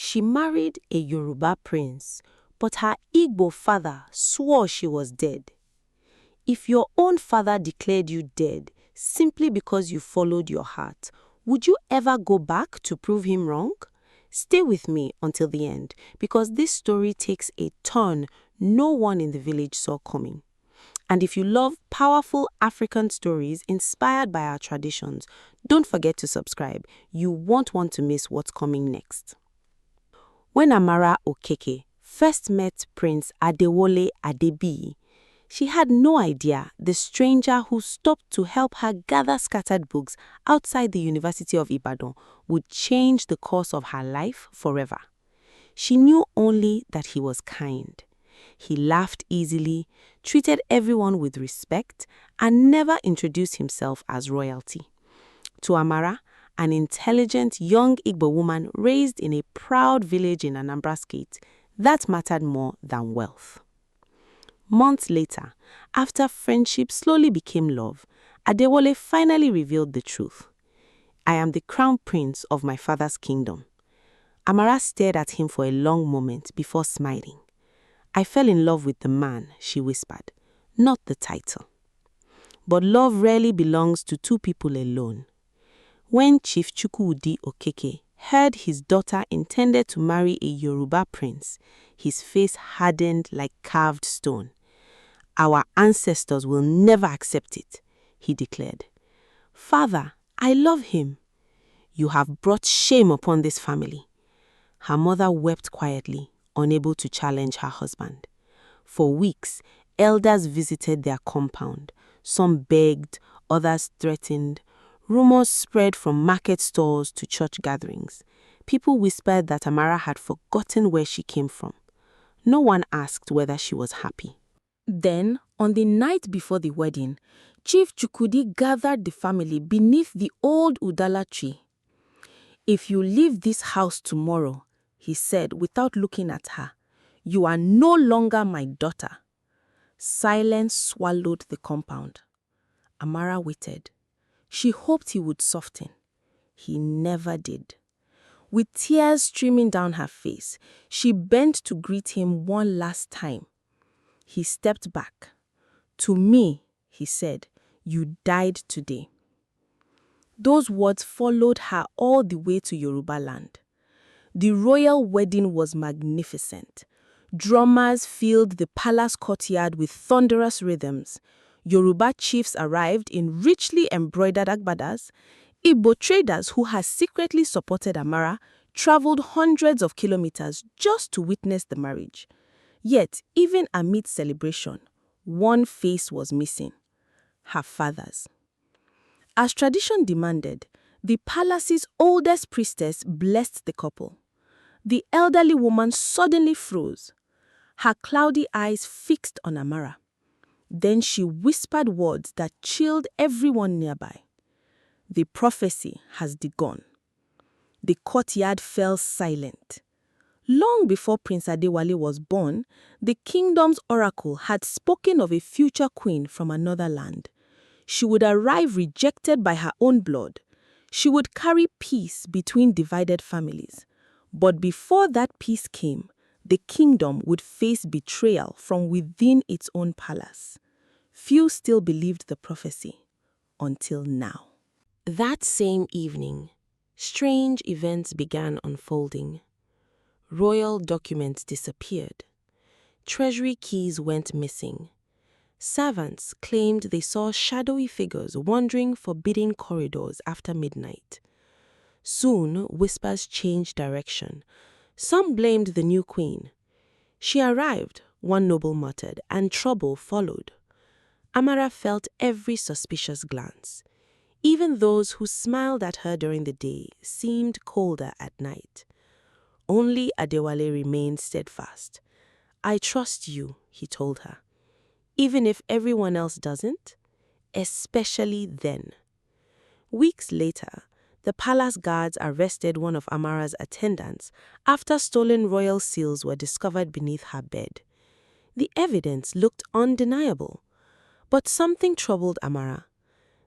She married a Yoruba prince, but her Igbo father swore she was dead. If your own father declared you dead simply because you followed your heart, would you ever go back to prove him wrong? Stay with me until the end, because this story takes a turn no one in the village saw coming. And if you love powerful African stories inspired by our traditions, don't forget to subscribe. You won't want to miss what's coming next. When Amara Okeke first met Prince Adewale Adebiyi, she had no idea the stranger who stopped to help her gather scattered books outside the University of Ibadan would change the course of her life forever. She knew only that he was kind. He laughed easily, treated everyone with respect, and never introduced himself as royalty. To Amara, an intelligent young Igbo woman raised in a proud village in Anambra State, that mattered more than wealth. Months later, after friendship slowly became love, Adewale finally revealed the truth. "I am the crown prince of my father's kingdom." Amara stared at him for a long moment before smiling. "I fell in love with the man," she whispered, "not the title." But love rarely belongs to two people alone. When Chief Chukwudi Okeke heard his daughter intended to marry a Yoruba prince, his face hardened like carved stone. "Our ancestors will never accept it," he declared. "Father, I love him." "You have brought shame upon this family." Her mother wept quietly, unable to challenge her husband. For weeks, elders visited their compound. Some begged, others threatened. Rumors spread from market stalls to church gatherings. People whispered that Amara had forgotten where she came from. No one asked whether she was happy. Then, on the night before the wedding, Chief Chukwudi gathered the family beneath the old Udala tree. "If you leave this house tomorrow," he said without looking at her, "you are no longer my daughter." Silence swallowed the compound. Amara waited. She hoped he would soften. He never did. With tears streaming down her face, she bent to greet him one last time. He stepped back. "To me," he said, "you died today." Those words followed her all the way to Yoruba land. The royal wedding was magnificent. Drummers filled the palace courtyard with thunderous rhythms. Yoruba chiefs arrived in richly embroidered agbadas. Igbo traders who had secretly supported Amara traveled hundreds of kilometers just to witness the marriage. Yet, even amid celebration, one face was missing: her father's. As tradition demanded, the palace's oldest priestess blessed the couple. The elderly woman suddenly froze, her cloudy eyes fixed on Amara. Then she whispered words that chilled everyone nearby. "The prophecy has begun." The courtyard fell silent. Long before Prince Adewale was born, the kingdom's oracle had spoken of a future queen from another land. She would arrive rejected by her own blood. She would carry peace between divided families. But before that peace came, the kingdom would face betrayal from within its own palace. Few still believed the prophecy, until now. That same evening, strange events began unfolding. Royal documents disappeared. Treasury keys went missing. Servants claimed they saw shadowy figures wandering forbidden corridors after midnight. Soon, whispers changed direction. Some blamed the new queen. "She arrived," one noble muttered, and trouble followed. Amara felt every suspicious glance. Even those who smiled at her during the day seemed colder at night. Only Adewale remained steadfast. "I trust you," he told her, "even if everyone else doesn't, especially then." Weeks later, the palace guards arrested one of Amara's attendants after stolen royal seals were discovered beneath her bed. The evidence looked undeniable, but something troubled Amara.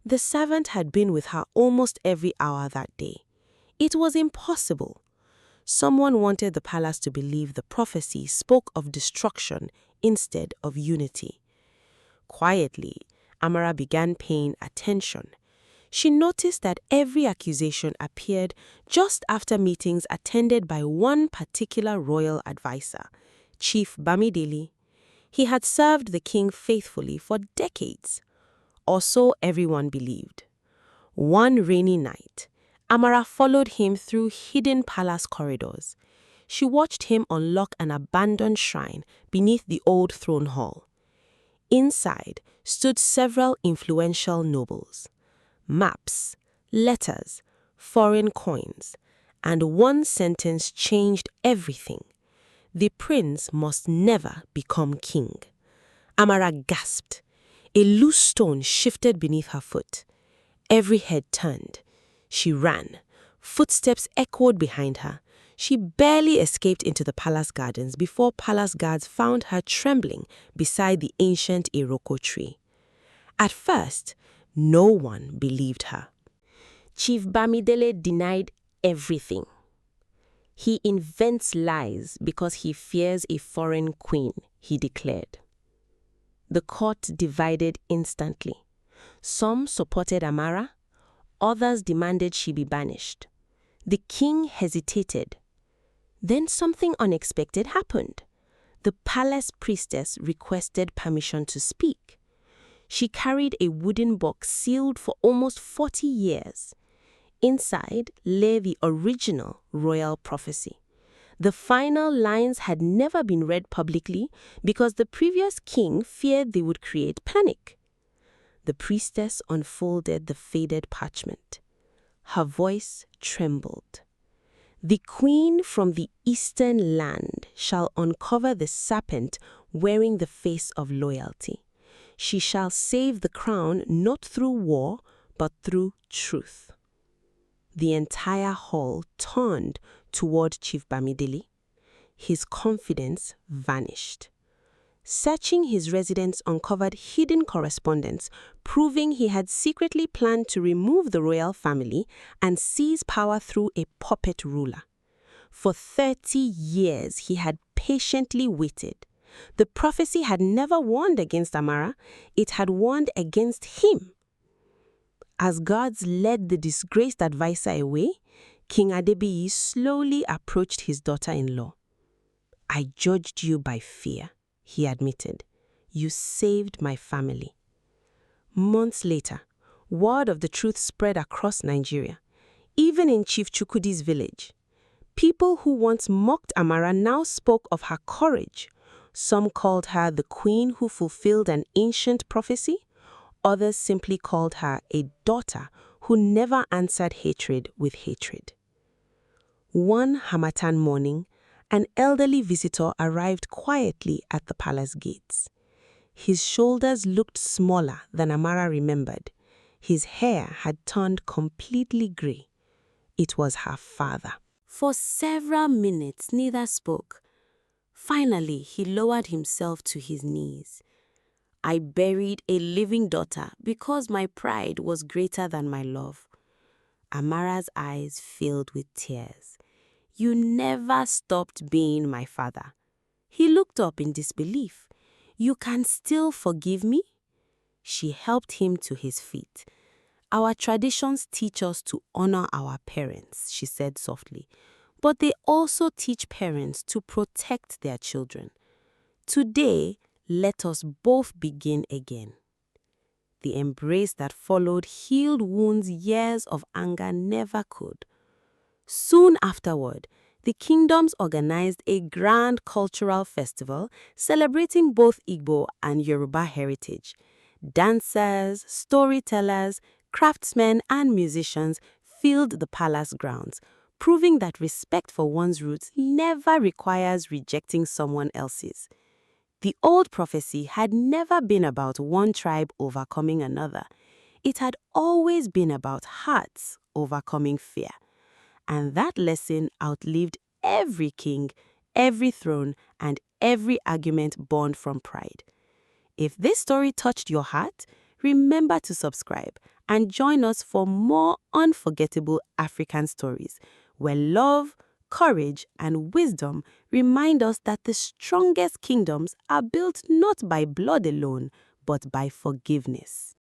The servant had been with her almost every hour that day. It was impossible. Someone wanted the palace to believe the prophecy spoke of destruction instead of unity. Quietly, Amara began paying attention. She noticed that every accusation appeared just after meetings attended by one particular royal advisor, Chief Bamidele. He had served the king faithfully for decades, or so everyone believed. One rainy night, Amara followed him through hidden palace corridors. She watched him unlock an abandoned shrine beneath the old throne hall. Inside stood several influential nobles. Maps, letters, foreign coins, and one sentence changed everything. The prince must never become king. Amara gasped. A loose stone shifted beneath her foot. Every head turned. She ran. Footsteps echoed behind her. She barely escaped into the palace gardens before palace guards found her trembling beside the ancient Iroko tree. At first, no one believed her. Chief Bamidele denied everything. He invents lies because he fears a foreign queen, he declared. The court divided instantly. Some supported Amara, others demanded she be banished. The king hesitated. Then something unexpected happened. The palace priestess requested permission to speak. She carried a wooden box sealed for almost 40 years. Inside lay the original royal prophecy. The final lines had never been read publicly because the previous king feared they would create panic. The priestess unfolded the faded parchment. Her voice trembled. The queen from the eastern land shall uncover the serpent wearing the face of loyalty. She shall save the crown not through war, but through truth. The entire hall turned toward Chief Bamidele. His confidence vanished. Searching his residence uncovered hidden correspondence, proving he had secretly planned to remove the royal family and seize power through a puppet ruler. For 30 years, he had patiently waited. The prophecy had never warned against Amara, it had warned against him. As guards led the disgraced advisor away, King Adebiyi slowly approached his daughter-in-law. "I judged you by fear," he admitted. "You saved my family." Months later, word of the truth spread across Nigeria, even in Chief Chukwudi's village. People who once mocked Amara now spoke of her courage. Some called her the queen who fulfilled an ancient prophecy. Others simply called her a daughter who never answered hatred with hatred. One Harmattan morning, an elderly visitor arrived quietly at the palace gates. His shoulders looked smaller than Amara remembered. His hair had turned completely gray. It was her father. For several minutes, neither spoke. Finally, he lowered himself to his knees. "I buried a living daughter because my pride was greater than my love." Amara's eyes filled with tears. "You never stopped being my father." He looked up in disbelief. "You can still forgive me?" She helped him to his feet. "Our traditions teach us to honor our parents," she said softly. "But they also teach parents to protect their children. Today, let us both begin again." The embrace that followed healed wounds years of anger never could. Soon afterward, the kingdoms organized a grand cultural festival celebrating both Igbo and Yoruba heritage. Dancers, storytellers, craftsmen, and musicians filled the palace grounds, proving that respect for one's roots never requires rejecting someone else's. The old prophecy had never been about one tribe overcoming another. It had always been about hearts overcoming fear. And that lesson outlived every king, every throne, and every argument born from pride. If this story touched your heart, remember to subscribe and join us for more unforgettable African stories where love, courage, and wisdom remind us that the strongest kingdoms are built not by blood alone, but by forgiveness.